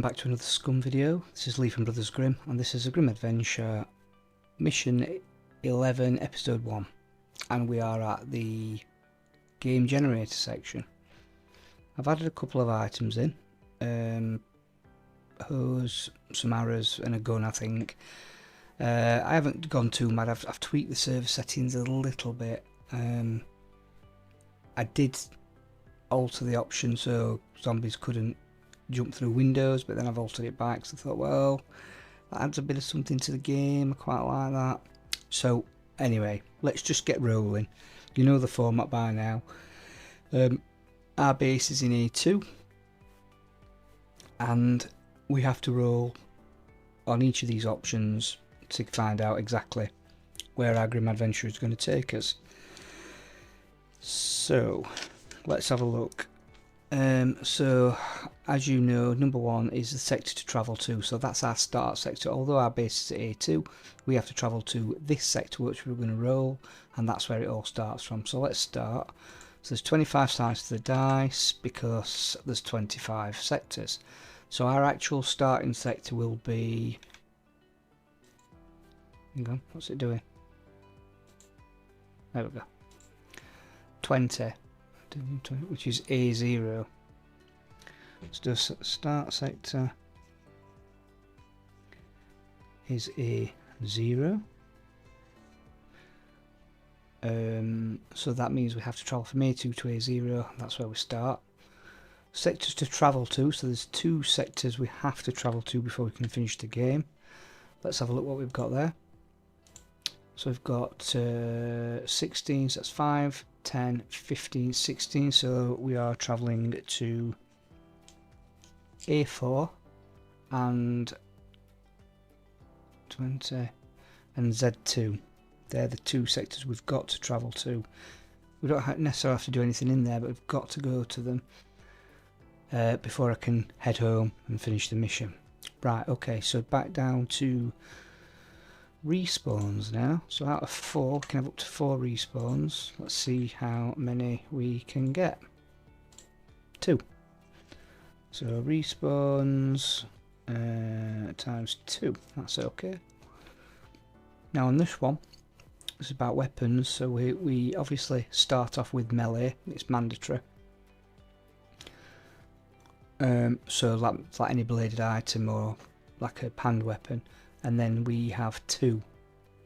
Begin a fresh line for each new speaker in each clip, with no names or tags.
welcome back to another SCUM video. This is Lee from Brothers Grimm, and this is a Grimm Adventure Mission 11 Episode 1, and we are at the game generator section. I've added a couple of items in, a hose, some arrows and a gun, I think. I haven't gone too mad. I've tweaked the server settings a little bit. I did alter the option so zombies couldn't jump through windows, but then I've altered it back, so I thought, well, that adds a bit of something to the game. I quite like that. So anyway, let's just get rolling. You know the format by now. Our base is in A2, and we have to roll on each of these options to find out exactly where our Grimm Adventure is going to take us. So let's have a look. So as you know, number 1 is the sector to travel to, so that's our start sector. Although our base is at A2, we have to travel to this sector which we're going to roll, and that's where it all starts from. So let's start. So there's 25 sides to the dice because there's 25 sectors. So our actual starting sector will be, hang on, what's it doing? There we go. 20. Which is A0. Let's do start sector is A0. So that means we have to travel from A2 to A0. That's where we start. Sectors to travel to. So there's 2 sectors we have to travel to before we can finish the game. Let's have a look what we've got there. So we've got 16, so that's 5, 10, 15, 16, so we are travelling to A4 and 20 and Z2. They're the 2 sectors we've got to travel to. We don't necessarily have to do anything in there, but we've got to go to them before I can head home and finish the mission. Right, okay, so back down to respawns now. So out of 4 we can have up to 4 respawns. Let's see how many we can get. 2. So respawns times 2, that's okay. Now on this one it's about weapons, so we obviously start off with melee, it's mandatory. So like any bladed item or like a hand weapon. And then we have 2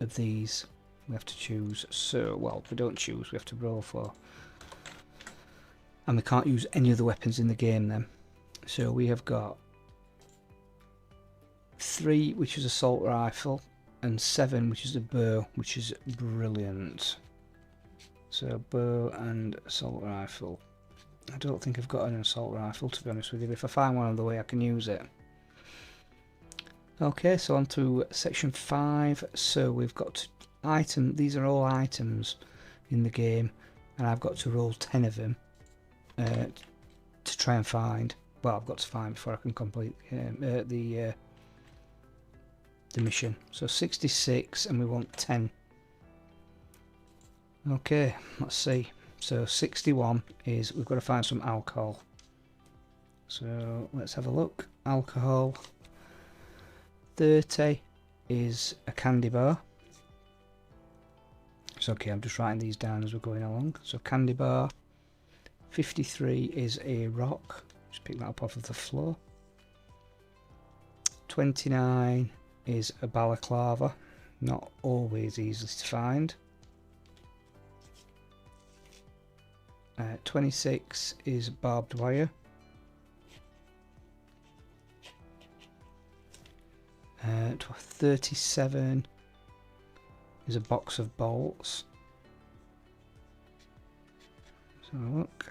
of these we have to choose. So, well, we don't choose, we have to roll for. And we can't use any other weapons in the game then. So we have got 3, which is assault rifle, and 7, which is a bow, which is brilliant. So bow and assault rifle. I don't think I've got an assault rifle, to be honest with you, but if I find one on the way I can use it. Okay, so on to section 5. So we've got these are all items in the game, and I've got to roll 10 of them to try and find. Well, I've got to find before I can complete the mission. So 66, and we want 10. Okay, let's see. So 61 is we've got to find some alcohol. So let's have a look. Alcohol. 30 is a candy bar. It's okay, I'm just writing these down as we're going along. So candy bar. 53 is a rock. Just pick that up off of the floor. 29 is a balaclava. Not always easy to find. 26 is barbed wire. 37 is a box of bolts. So look.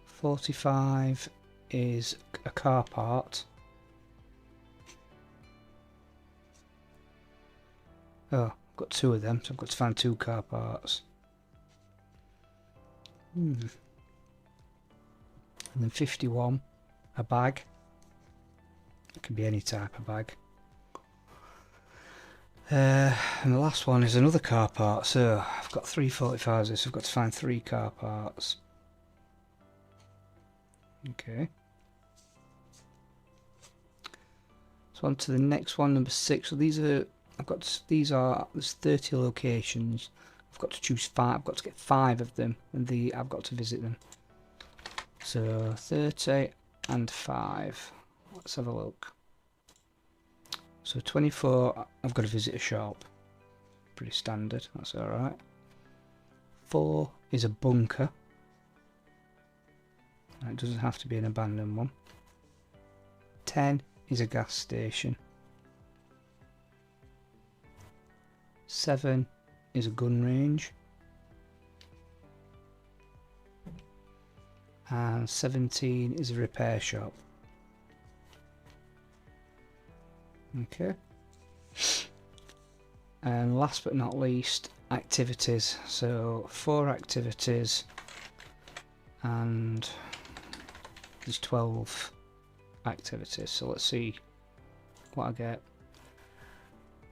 45 is a car part. Oh, I've got 2 of them, so I've got to find 2 car parts. And then 51, a bag. It can be any type of bag. And the last one is another car part. So I've got 3 45s, so I've got to find 3 car parts. Okay. So on to the next one, number 6. So these are, there's 30 locations. I've got to choose 5. I've got to get 5 of them, and I've got to visit them. So 30 and 5. Let's have a look. So 24, I've got to visit a shop. Pretty standard, that's alright. 4 is a bunker. It doesn't have to be an abandoned one. 10 is a gas station. 7 is a gun range. And 17 is a repair shop. Okay. And last but not least, activities. So 4 activities, and there's 12 activities. So let's see what I get.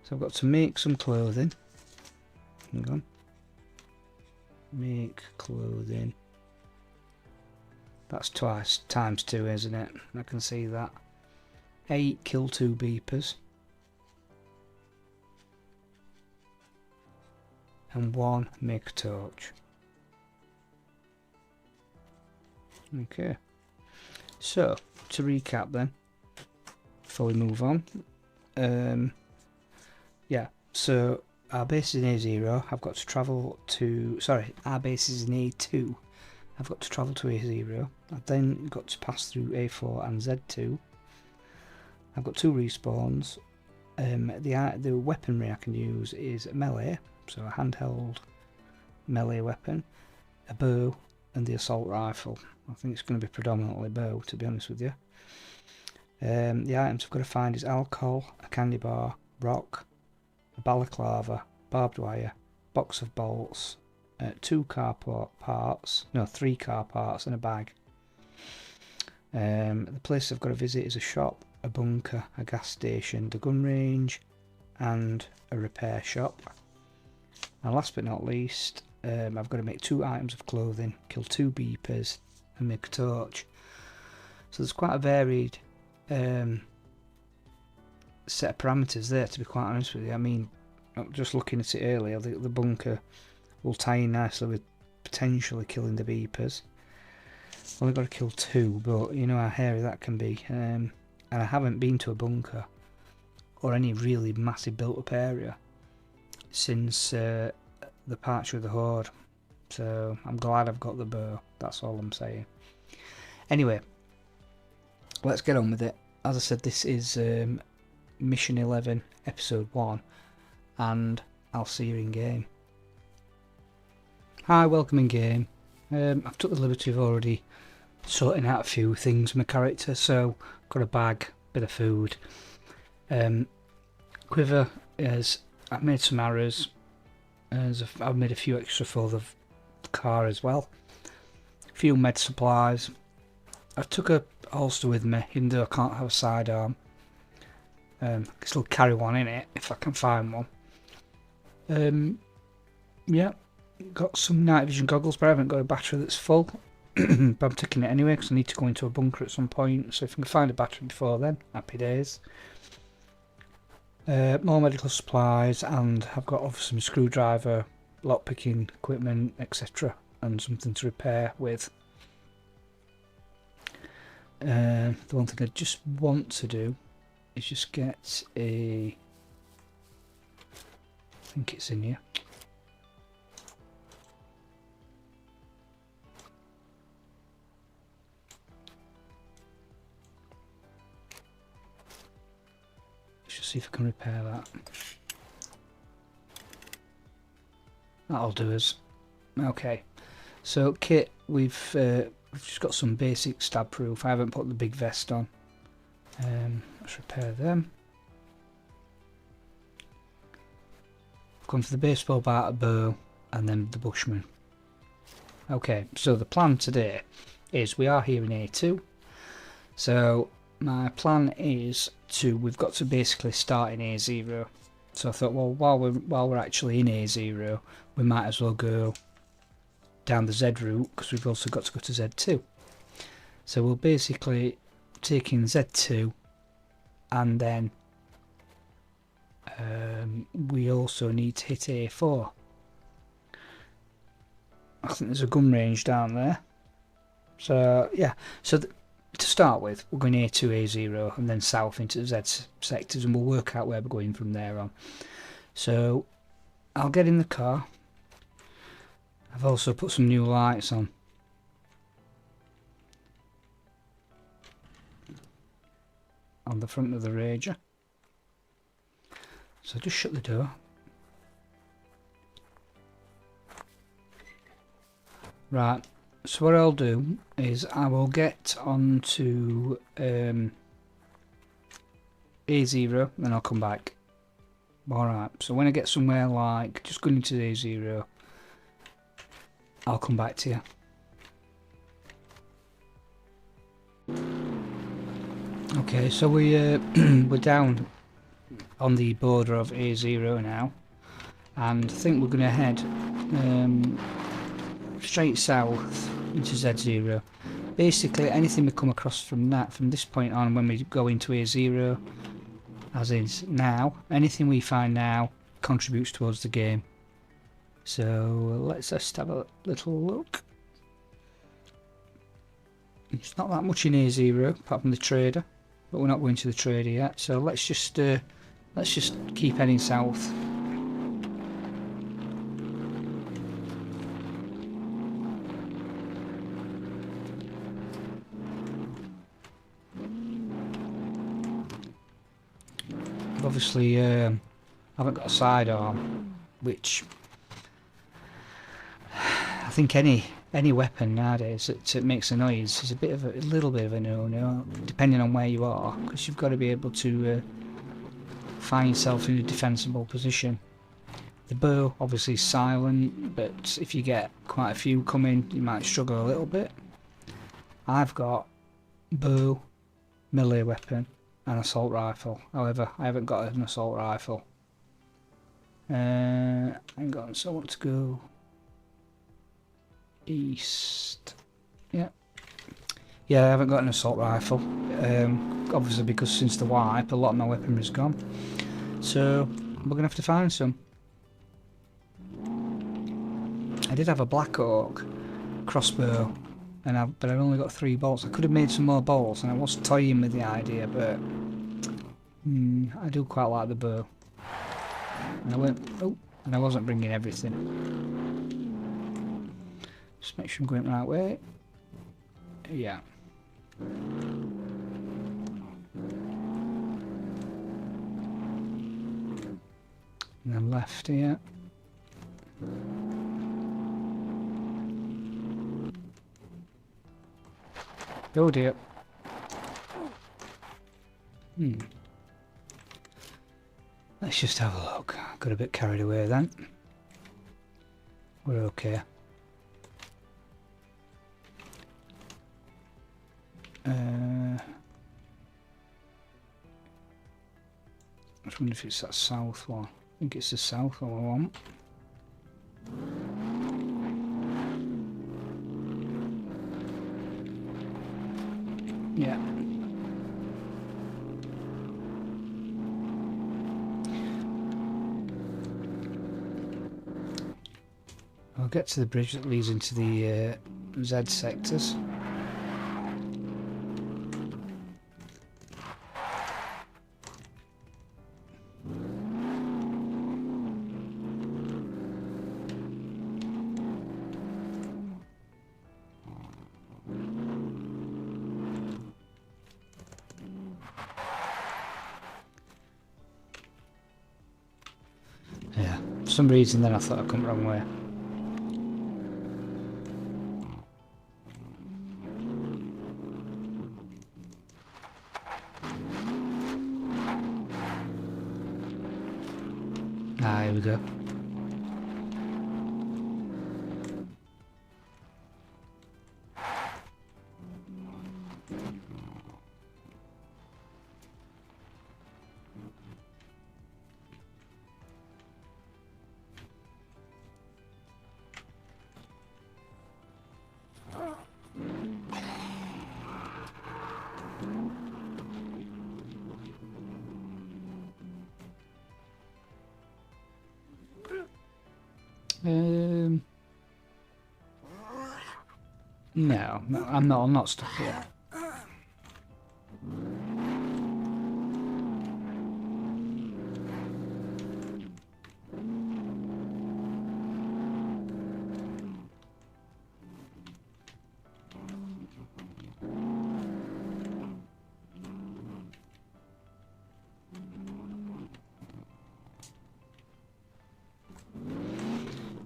So I've got to make some clothing. Hang on. Make clothing. That's times 2, isn't it? I can see that. 8, kill 2 beepers. And 1, make a torch. Okay. So, to recap then, before we move on. Yeah, so our base is in A0. I've got to travel to... Sorry, our base is in A2. I've got to travel to A0. I've then got to pass through A4 and Z2. I've got 2 respawns. The weaponry I can use is melee, so a handheld melee weapon, a bow, and the assault rifle. I think it's going to be predominantly bow, to be honest with you. The items I've got to find is alcohol, a candy bar, rock, a balaclava, barbed wire, box of bolts, 3 car parts, and a bag. The place I've got to visit is a shop, a bunker, a gas station, the gun range, and a repair shop. And last but not least, I've got to make 2 items of clothing, kill 2 beepers, and make a torch. So there's quite a varied set of parameters there, to be quite honest with you. I mean, just looking at it earlier, the bunker will tie in nicely with potentially killing the beepers. Only got to kill 2, but you know how hairy that can be. And I haven't been to a bunker or any really massive built-up area since the departure of the Horde. So I'm glad I've got the bow. That's all I'm saying. Anyway, let's get on with it. As I said, this is Mission 11, Episode 1, and I'll see you in game. Hi, welcome in game. I've took the liberty of already sorting out a few things with my character, so got a bag, bit of food, quiver, as I've made some arrows, as I've made a few extra for the car as well, a few med supplies. I took a holster with me, even though I can't have a sidearm. I can still carry one in it if I can find one. Yeah, got some night vision goggles, but I haven't got a battery that's full. But I'm taking it anyway because I need to go into a bunker at some point, so if I can find a battery before then, happy days. More medical supplies, and I've got obviously a screwdriver, lockpicking equipment, etc., and something to repair with. The one thing I just want to do is just get a... I think it's in here. See if I can repair that. That'll do us. Okay, so kit, we've just got some basic stab proof. I haven't put the big vest on. Let's repair them. Gone for the baseball bat, a bow, and then the bushman. Okay, so the plan today is we are here in A2. So my plan is we've got to basically start in A0. So I thought, well, while we're actually in A0, we might as well go down the Z route, because we've also got to go to Z2. So we'll basically take in Z2 and then we also need to hit A4. I think there's a gun range down there. So yeah, so to start with, we're going A2, A0, and then south into the Z sectors, and we'll work out where we're going from there on. So I'll get in the car. I've also put some new lights on. On the front of the Ranger. So just shut the door. Right, so what I'll do is I will get onto A0, then I'll come back. Alright, so when I get somewhere like just going into A0, I'll come back to you. Okay, so we're down on the border of A0 now, and I think we're going to head straight south into Z0. Basically, anything we come across from this point on, when we go into A0, as is now, anything we find now contributes towards the game. So let's just have a little look. It's not that much in A0 apart from the trader, but we're not going to the trader yet. So let's just keep heading south. Obviously, I haven't got a sidearm, which I think any weapon nowadays that makes a noise is a little bit of a no-no, depending on where you are, because you've got to be able to find yourself in a defensible position. The bow obviously is silent, but if you get quite a few coming, you might struggle a little bit. I've got bow, melee weapon, and assault rifle. However, I haven't got an assault rifle. Hang on, so I want to go east. Yeah, I haven't got an assault rifle. Obviously, because since the wipe, a lot of my weaponry is gone. So we're gonna have to find some. I did have a Black Oak crossbow, but I've only got 3 bolts. I could have made some more bolts, and I was toying with the idea, but I do quite like the bow. And I wasn't bringing everything. Just make sure I'm going the right way. Yeah. And then left here. Oh dear. Let's just have a look. Got a bit carried away then. We're okay. I just wonder if it's that south one. I think it's the south one I want. Yeah. I'll get to the bridge that leads into the Z sectors. Yeah, for some reason then I thought I'd come the wrong way. Ah, here we go. No, I'm not stuck here.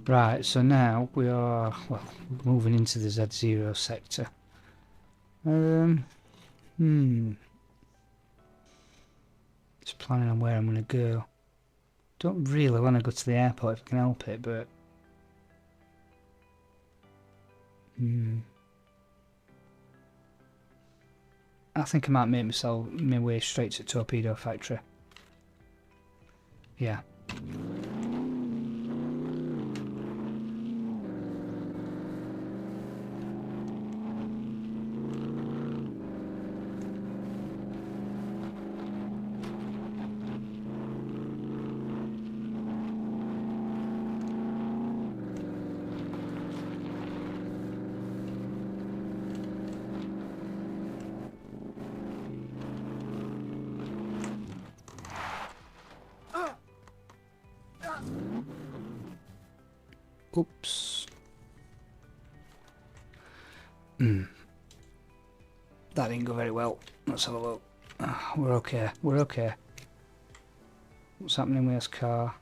Right, so now we are, well, moving into the Z0 sector. Just planning on where I'm going to go. Don't really want to go to the airport if I can help it, but... I think I might make my way straight to Torpedo Factory. Yeah. Oops. That didn't go very well. Let's have a look. We're okay. We're okay. What's happening with this car?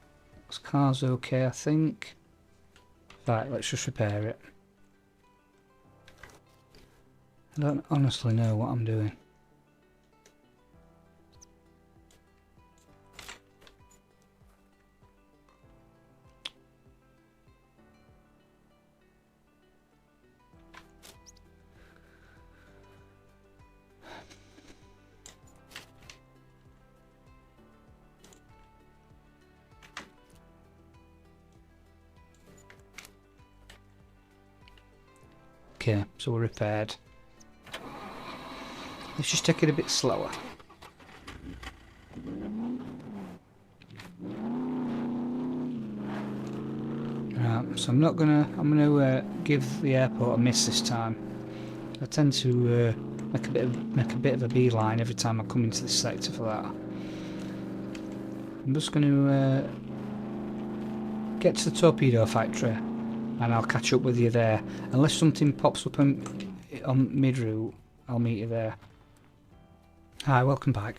This car's okay, I think. Right, let's just repair it. I don't honestly know what I'm doing. Okay, so we're repaired. Let's just take it a bit slower. Right, so I'm gonna give the airport a miss this time. I tend to make a bit of a beeline every time I come into this sector for that. I'm just gonna get to the Torpedo Factory, and I'll catch up with you there. Unless something pops up on mid-route, I'll meet you there. Hi, welcome back.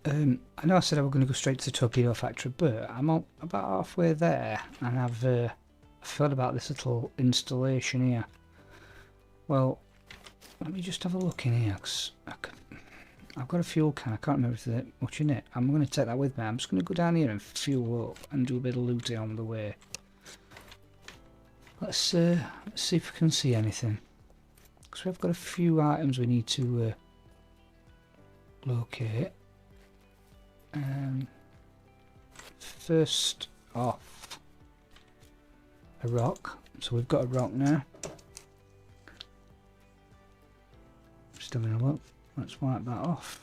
I know I said I was going to go straight to the Torpedo Factory, but I'm about halfway there, and I've forgot about this little installation here. Well, let me just have a look in here, because I've got a fuel can. I can't remember if there's much in it. I'm going to take that with me. I'm just going to go down here and fuel up and do a bit of looting on the way. Let's see if we can see anything. Because we've got a few items we need to locate. First off, a rock. So we've got a rock now. Just having a look. Let's wipe that off.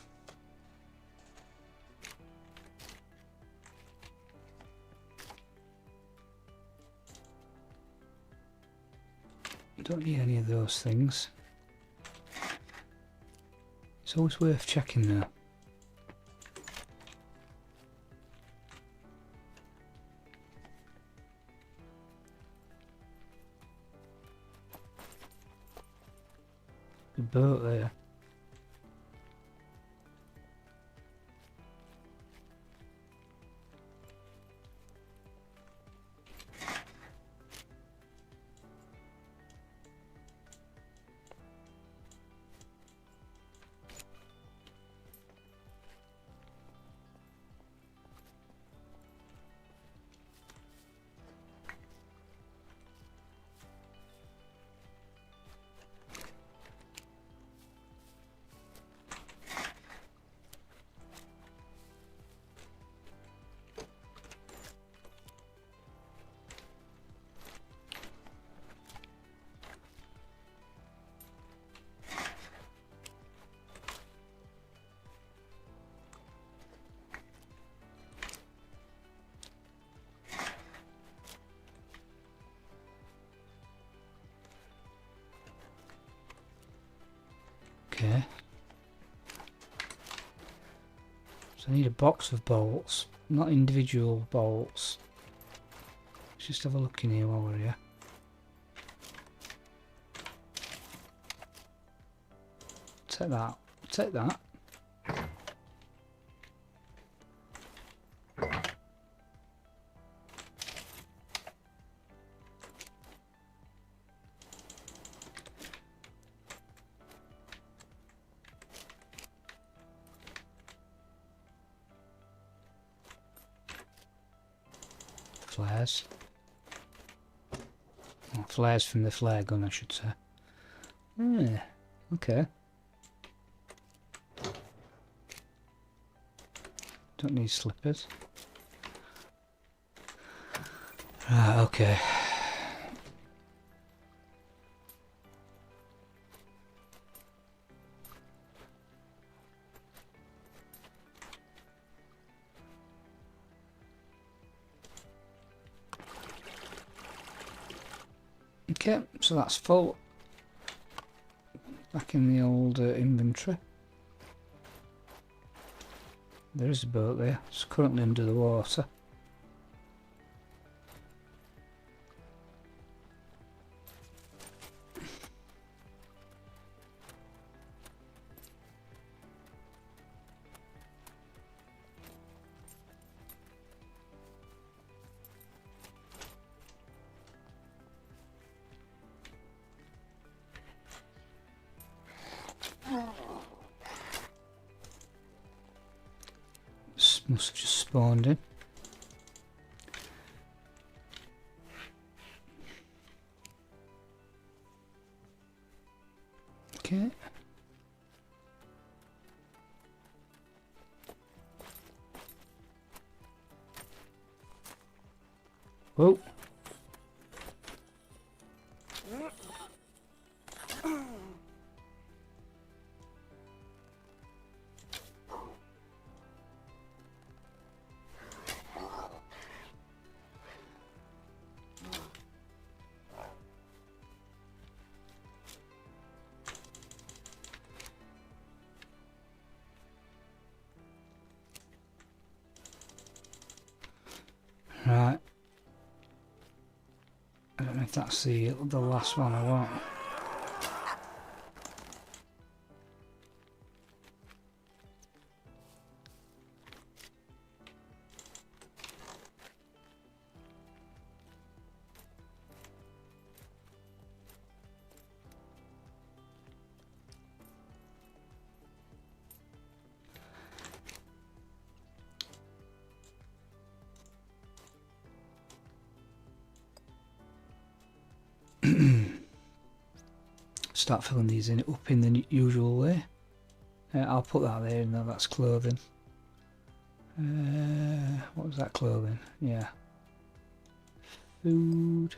Don't need any of those things. It's always worth checking though. Good boat there. So I need a box of bolts, not individual bolts. Let's just have a look in here while we're here. Take that. Take that. Flares. Oh, flares from the flare gun, I should say. Yeah, okay. Don't need slippers. Right, okay. Okay, so that's full. Back in the old inventory. There is a boat there. It's currently under the water. Must have just spawned in. Okay. Whoa. Right. I don't know if that's the last one I want. Start filling these in up in the usual way. I'll put that there, now that's clothing. What was that, clothing? Yeah. Food.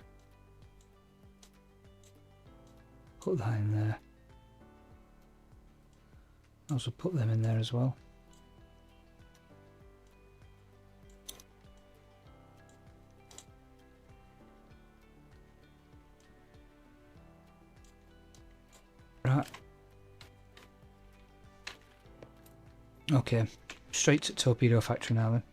Put that in there. I'll also put them in there as well. Right. Okay, straight to torpedo factory now then.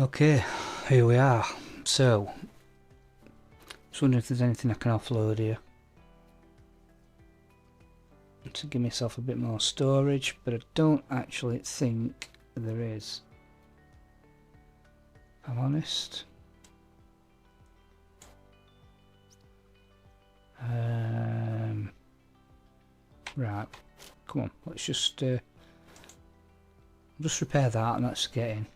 Okay, here we are. So, just wondering if there's anything I can offload here to give myself a bit more storage, but I don't actually think there is, if I'm honest. Right, come on, let's just repair that and let's get in.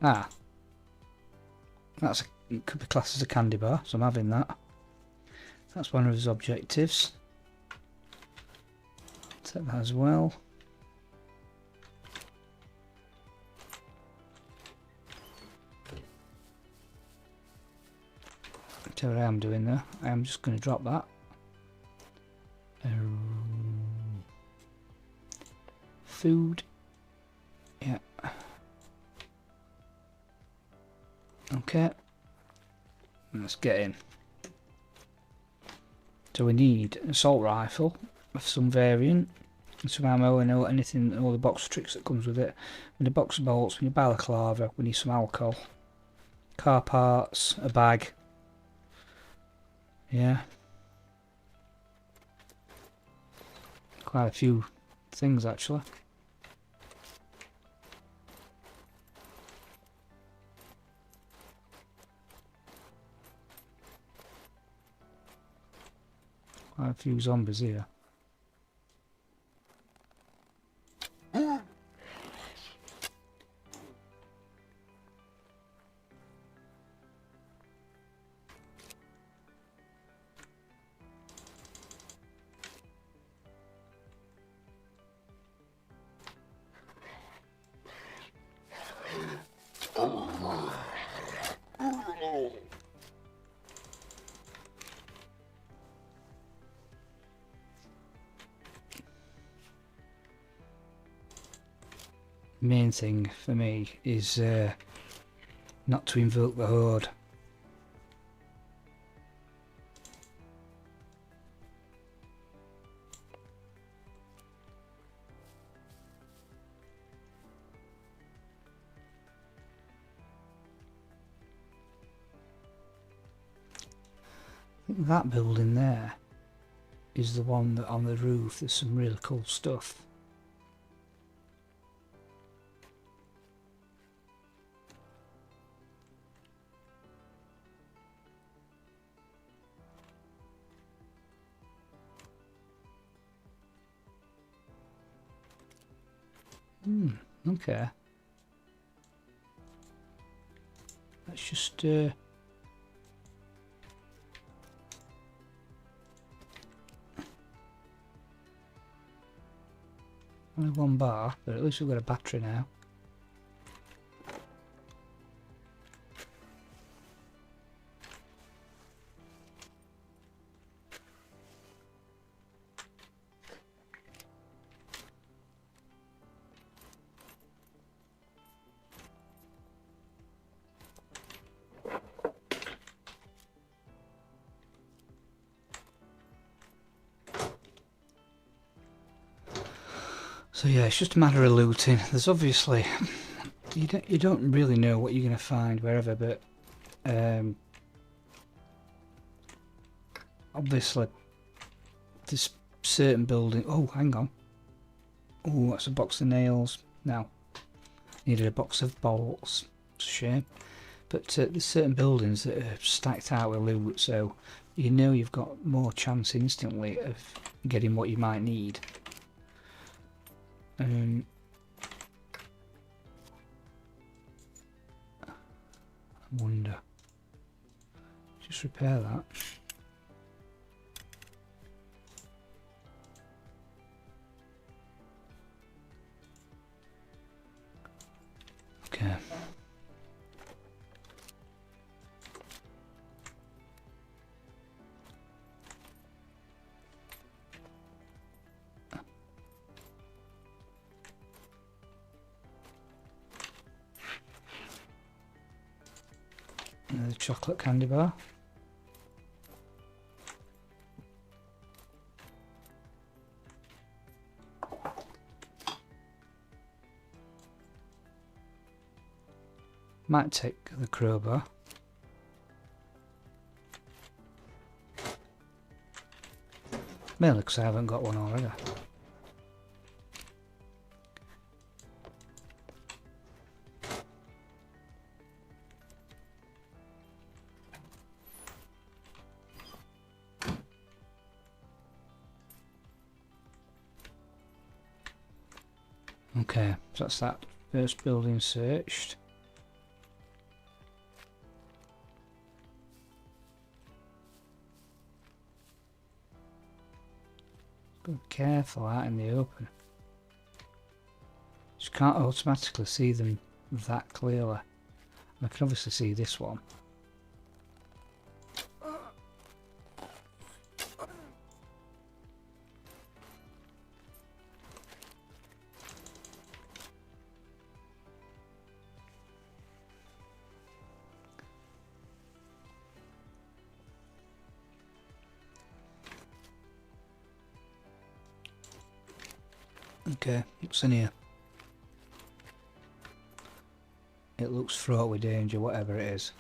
Ah, that's It could be classed as a candy bar, so I'm having that. That's one of his objectives. Take that as well. Tell you what I am doing there. I am just going to drop that. Food. Yeah. Okay. Let's get in. So we need an assault rifle of some variant, and some ammo and anything, all the box tricks that comes with it. We need a box of bolts, we need a balaclava, we need some alcohol, car parts, a bag. Yeah. Quite a few things actually. Quite a few zombies here. Main thing for me is not to invoke the horde. I think that building there is the one that on the roof there's some really cool stuff. Okay. Let's just only one bar, but at least we've got a battery now. So yeah, it's just a matter of looting. There's obviously you don't really know what you're going to find wherever, but obviously there's certain building. Oh, hang on. Oh, that's a box of nails. Now, needed a box of bolts. It's a shame, but there's certain buildings that are stacked out with loot, so you know you've got more chance instantly of getting what you might need. I wonder. Just repair that. Okay. Another chocolate candy bar. Might take the crowbar. Mainly because I haven't got one already. Okay, so that's that first building searched. Be careful out in the open. Just can't automatically see them that clearly. I can obviously see this one. Okay, what's in here? It looks fraught with danger, whatever it is.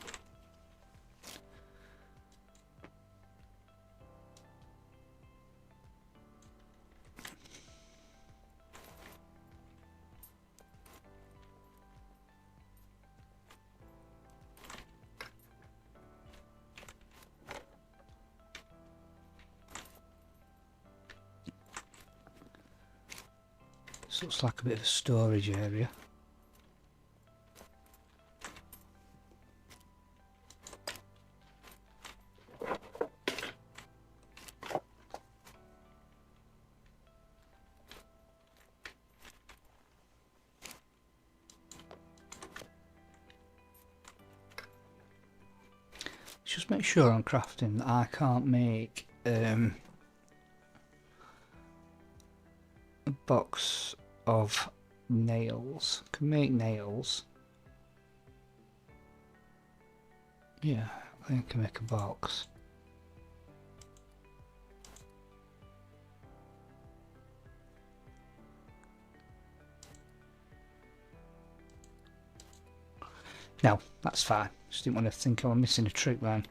This looks like a bit of a storage area. Just make sure on crafting that I can't make a box of nails. I can make nails. Yeah, I think I can make a box. No, that's fine. Just didn't want to think I was missing a trick then.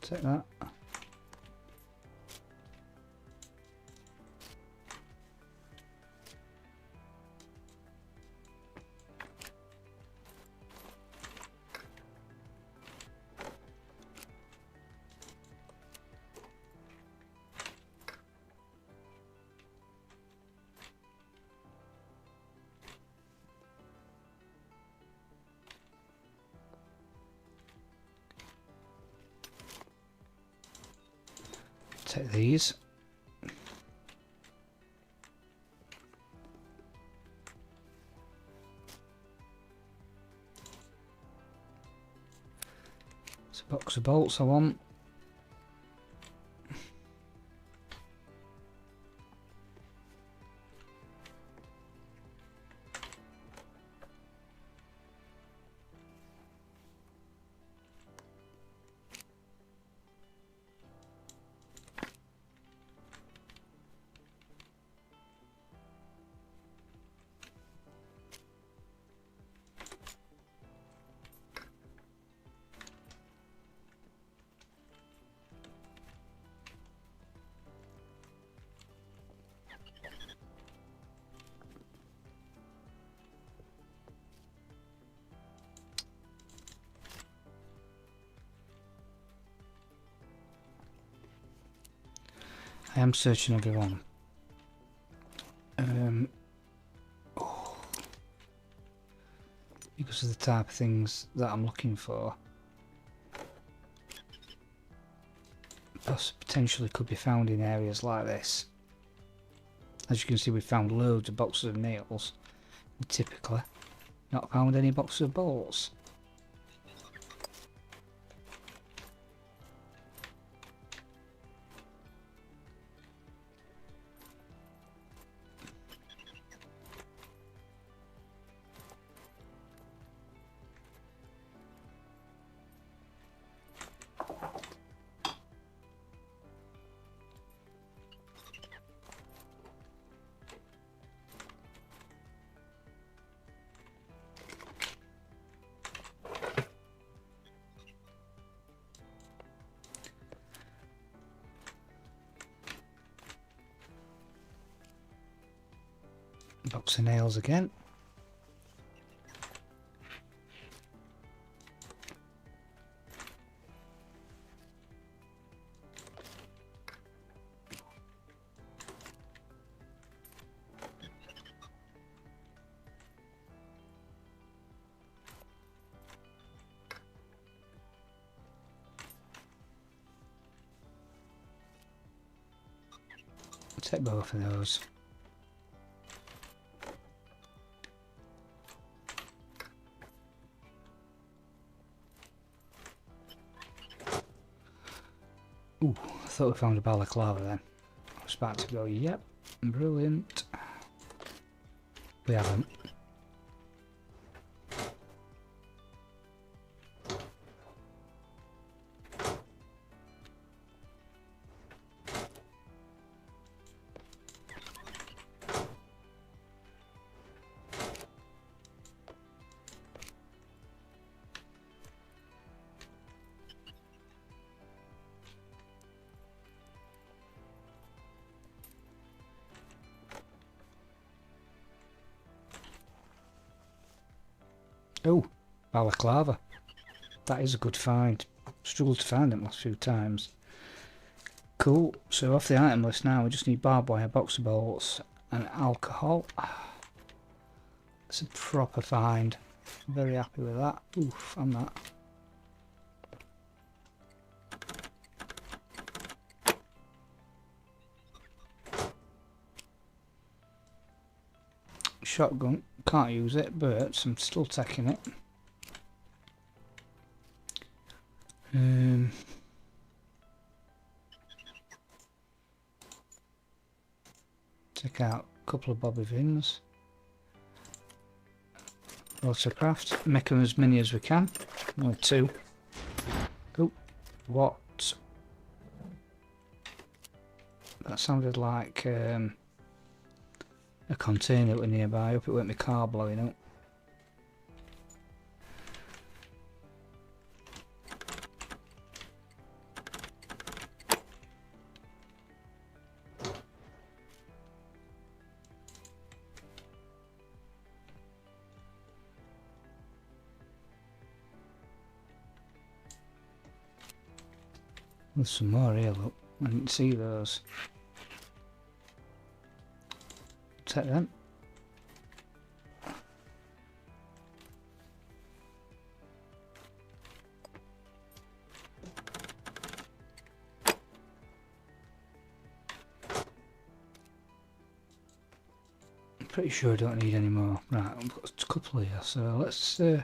Take that. Take these. It's a box of bolts I want. I am searching everyone. Because of the type of things that I'm looking for. Potentially could be found in areas like this. As you can see, we found loads of boxes of nails. And typically, not found any boxes of bolts. Box of nails again. take both of those. Ooh, I thought we found a balaclava then. I was about to go, yep, brilliant. We haven't. Oh, balaclava. That is a good find. Struggled to find them last few times. Cool. So off the item list now, we just need barbed wire, boxer bolts, and alcohol. It's a proper find. Very happy with that. Oof, on that. Shotgun, can't use it, but I'm still taking it. Take out a couple of bobby pins. Autocraft, make them as many as we can. Only 2. Oh, what? That sounded like a container that were nearby. I hope it weren't my car blowing up. There's some more here, look. I didn't see those. Take them. I'm pretty sure I don't need any more. Right, I've got a couple here, so let's take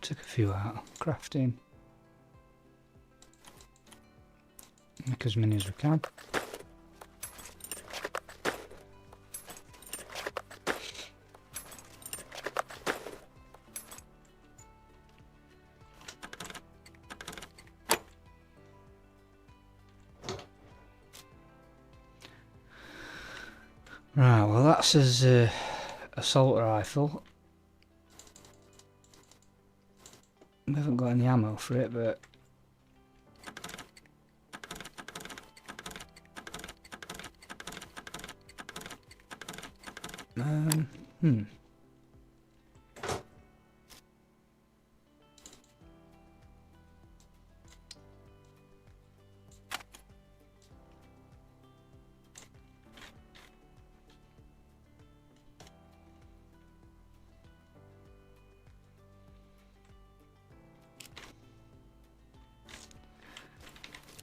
a few out. Crafting. Make as many as we can. Right, well that's his assault rifle. We haven't got any ammo for it, but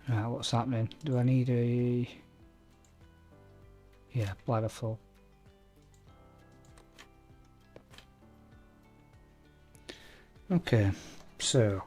right, what's happening? Do I need a... Yeah, bladder full. Okay, so...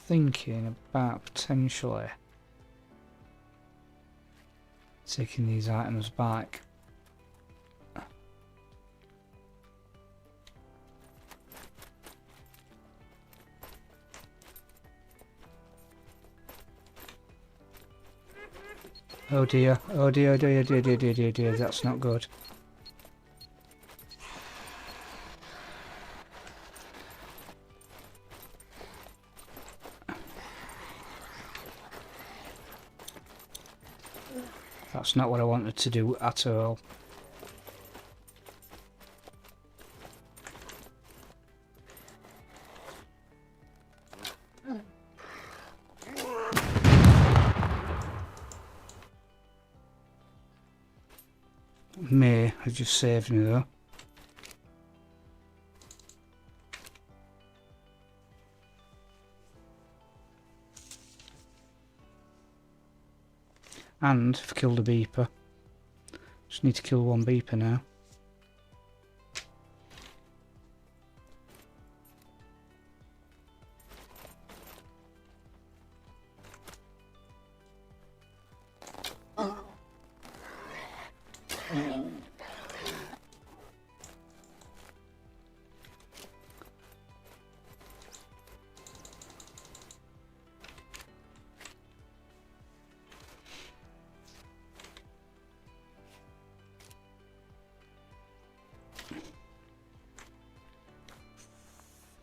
thinking about potentially taking these items back. Oh dear, oh dear, oh dear, dear, dear, dear, dear, dear, that's not good. That's not what I wanted to do at all. I just saved me though. And I've killed a beeper. Just need to kill one beeper now.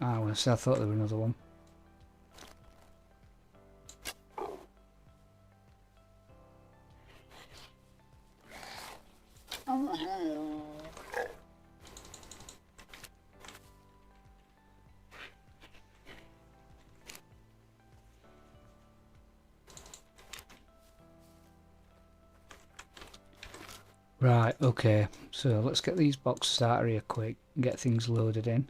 Ah, well, see, I thought there was another one. Right, okay, so let's get these boxes out of here quick and get things loaded in.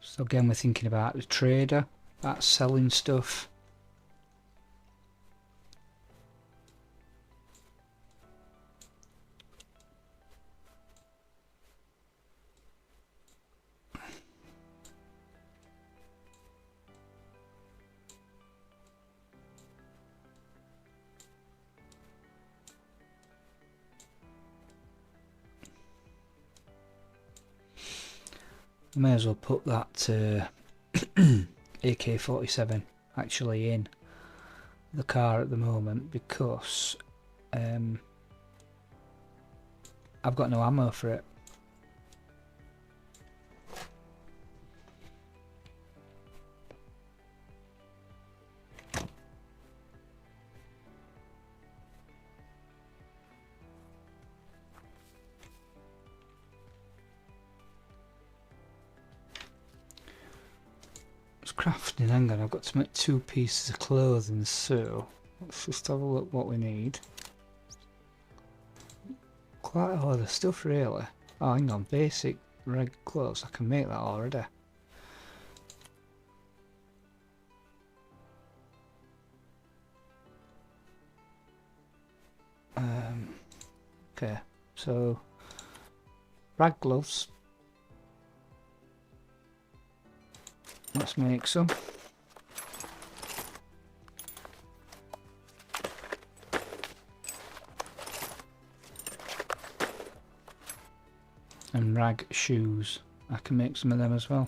So again, we're thinking about the trader, about selling stuff. May as well put that AK-47 actually in the car at the moment because I've got no ammo for it. Crafting, hang on, I've got to make 2 pieces of clothing, so let's just have a look what we need. Quite a lot of stuff really. Oh, hang on, basic red clothes, I can make that already. Okay, so rag gloves. Let's make some. And rag shoes. I can make some of them as well.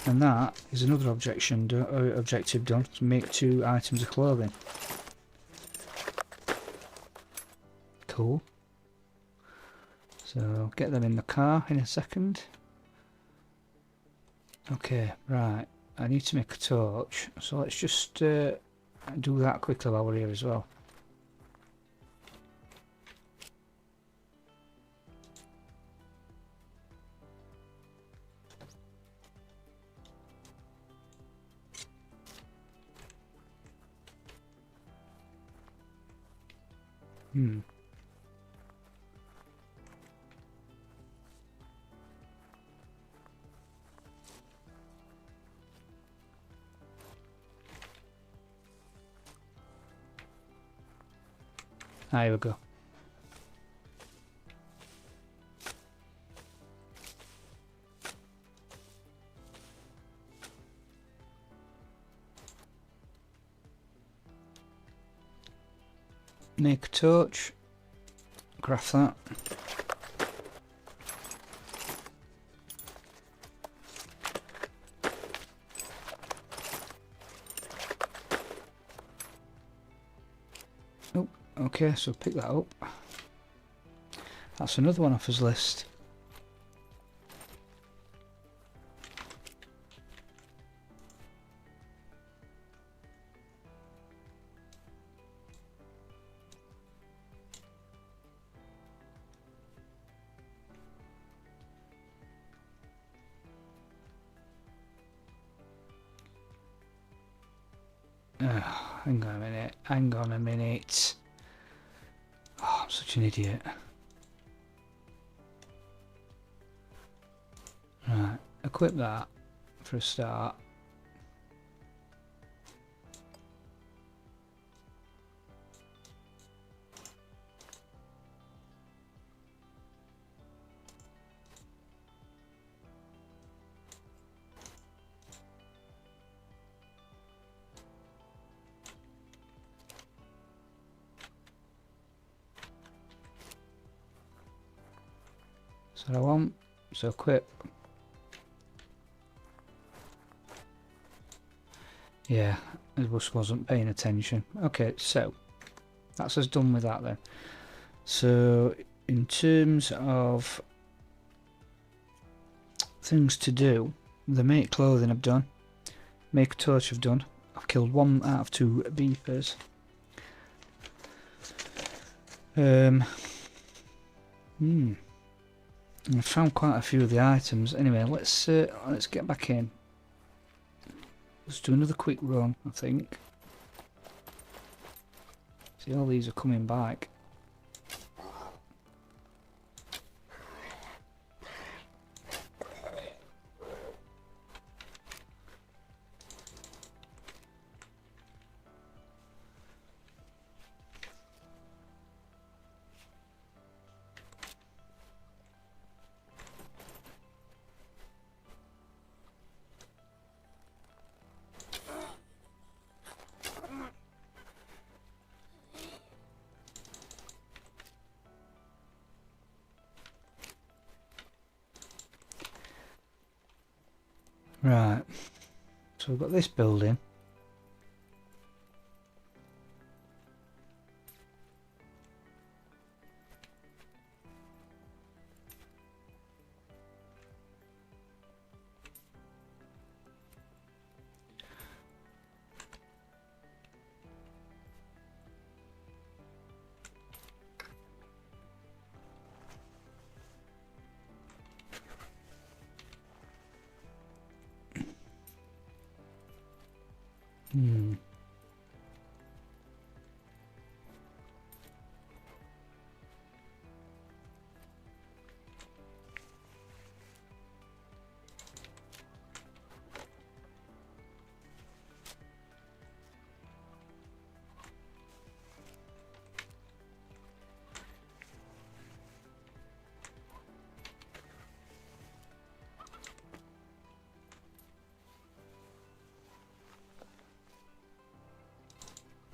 And that is another objective done. To make 2 items of clothing. Cool. So get them in the car in a second. Okay, right. I need to make a torch, so let's just do that quickly while we're here as well. Here we go. Make a torch. Craft that. Oh, okay, so pick that up. That's another one off his list. Hang on a minute. Oh, I'm such an idiot. Right, equip that for a start. So I want, so equip. Yeah, I just wasn't paying attention. Okay, so that's us done with that then. So in terms of things to do, the make clothing I've done, make a torch I've done. I've killed 1 out of 2 beepers. I found quite a few of the items. Anyway, let's get back in. Let's do another quick run, I think. See, all these are coming back. Right, so we've got this building.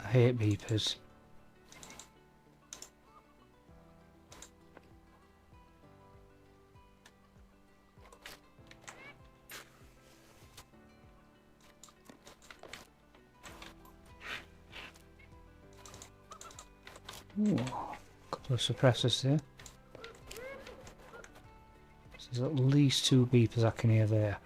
I hate beepers. Ooh, a couple of suppressors there. So there's at least 2 beepers I can hear there.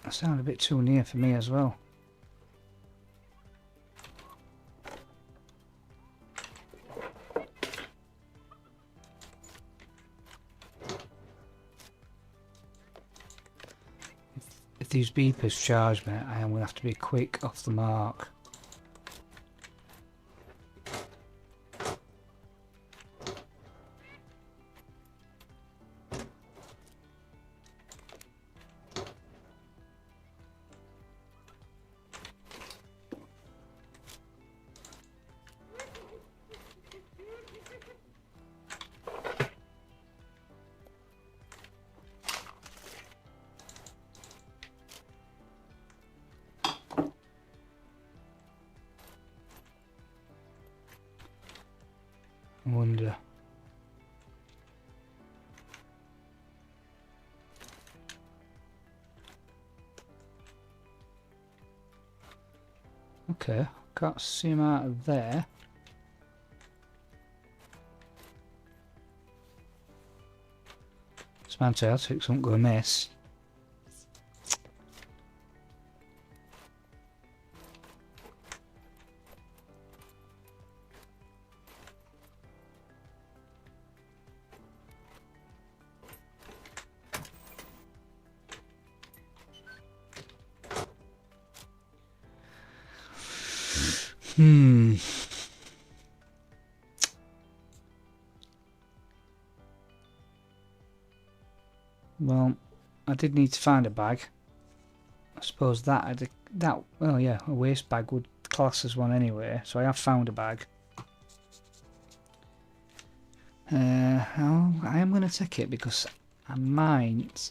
That sounded a bit too near for me as well. If these beepers charge me, I am going to have to be quick off the mark. I wonder. Okay, can't see him out of there. It's antibiotics won't go amiss. Well, I did need to find a bag. I suppose well, yeah, a waste bag would class as one anyway, so I have found a bag. I am going to take it because I might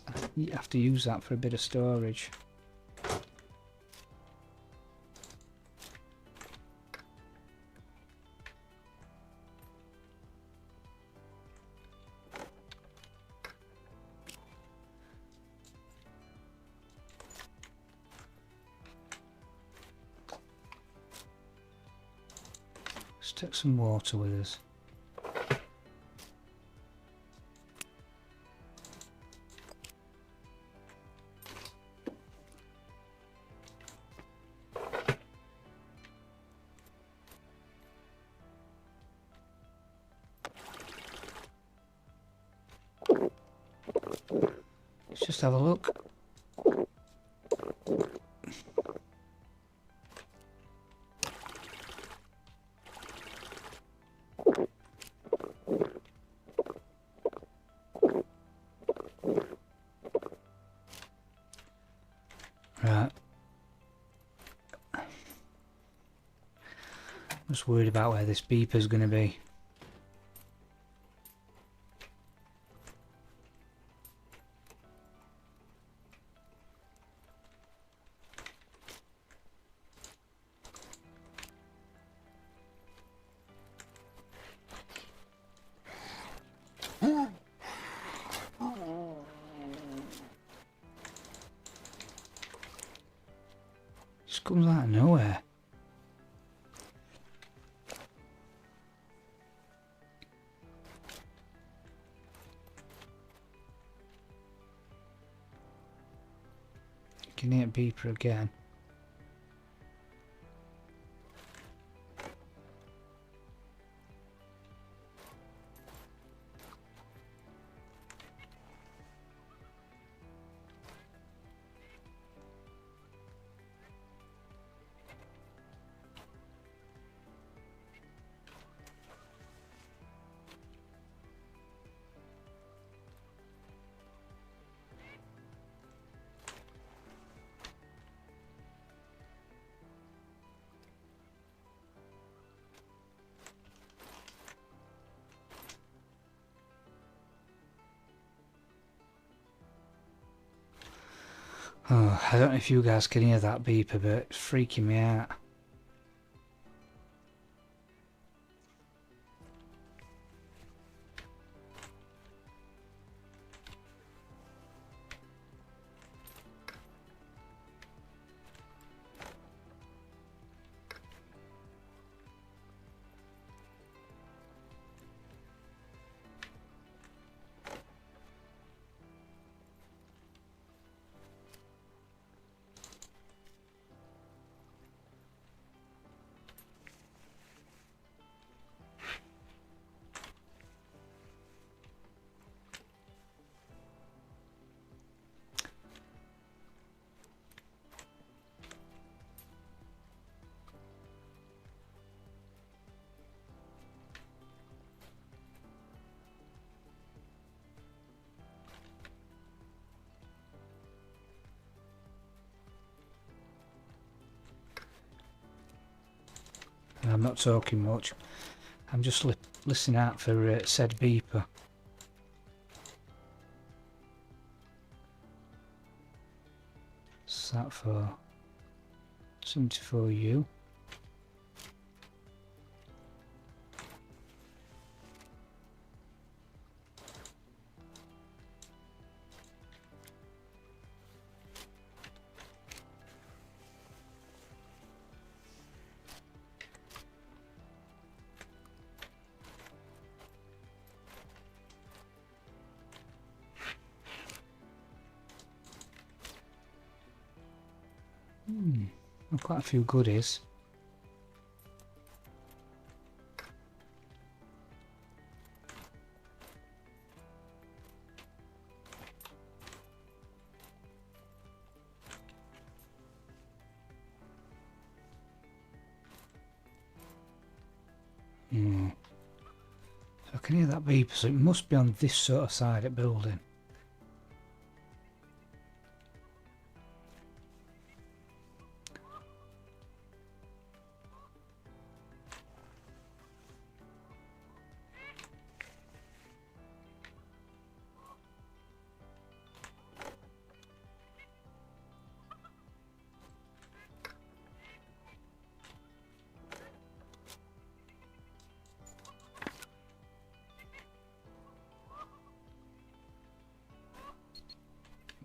have to use that for a bit of storage. Let's take some water with us. Let's just have a look. Right. I'm just worried about where this beeper's going to be. Just comes out of nowhere. Can hear beeper again. Oh, I don't know if you guys can hear that beeper, but it's freaking me out. I'm not talking much. I'm just listening out for said beeper. What's that for? 74U. Quite a few goodies. So I can hear that beep, so it must be on this sort of side of building.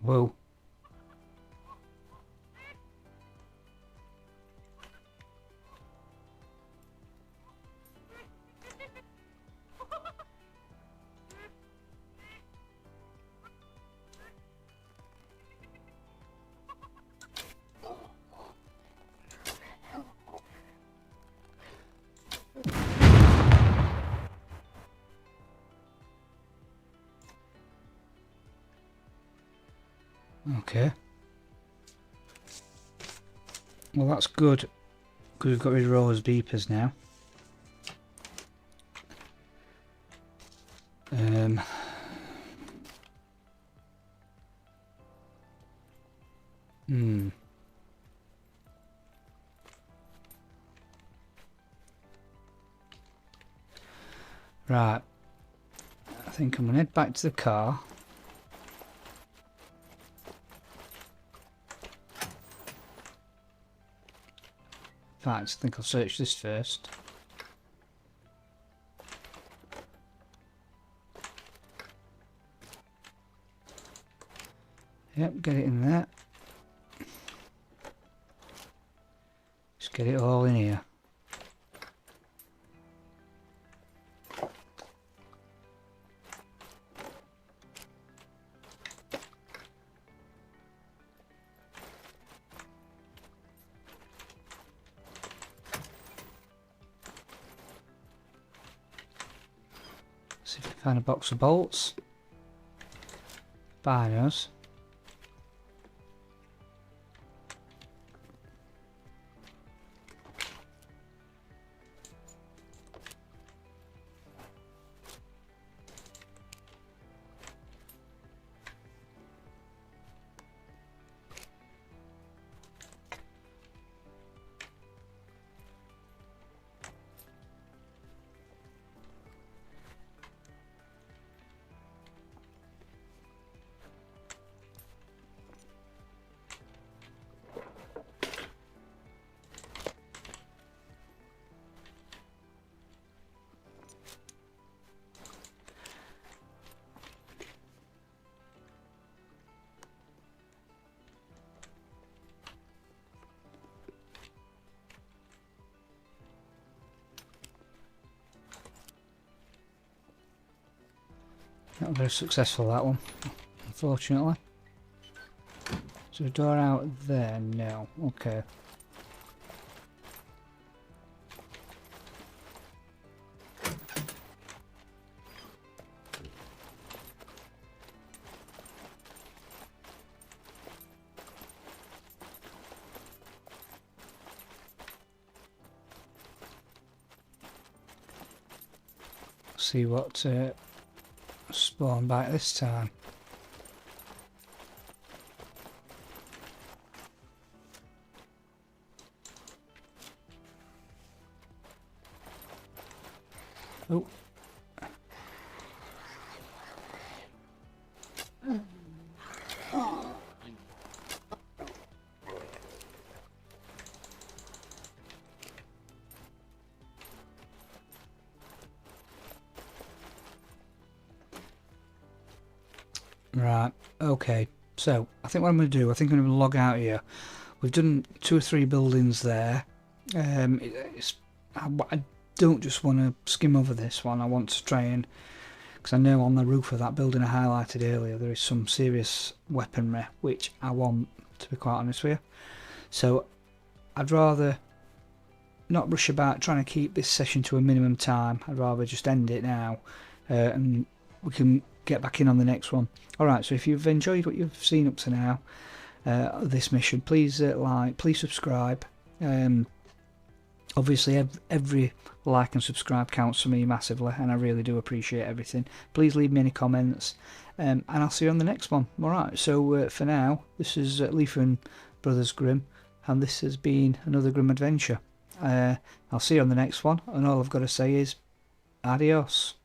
Whoa. Okay. Well, that's good, because we've got rid of all those beepers now. Right. I think I'm going to head back to the car. In fact, I think I'll search this first. Yep, get it in there. Just get it all in here. See if we can find a box of bolts. Binos. Not very successful, that one, unfortunately. So a door out there? No. Okay. See what spawn back this time. Oh. Right, okay, so I think what I'm going to do, I think I'm going to log out here. We've done 2 or 3 buildings there. I don't just want to skim over this one, I want to try and, because I know on the roof of that building I highlighted earlier there is some serious weaponry which I want, to be quite honest with you. So I'd rather not rush about trying to keep this session to a minimum time. I'd rather just end it now, and we can get back in on the next one. Alright, so if you've enjoyed what you've seen up to now, this mission, please like, please subscribe. Obviously every like and subscribe counts for me massively, and I really do appreciate everything. Please leave me any comments, and I'll see you on the next one. Alright, so for now, this is Leaf and Brothers Grimm, and this has been another Grimm Adventure. I'll see you on the next one, and all I've got to say is adios.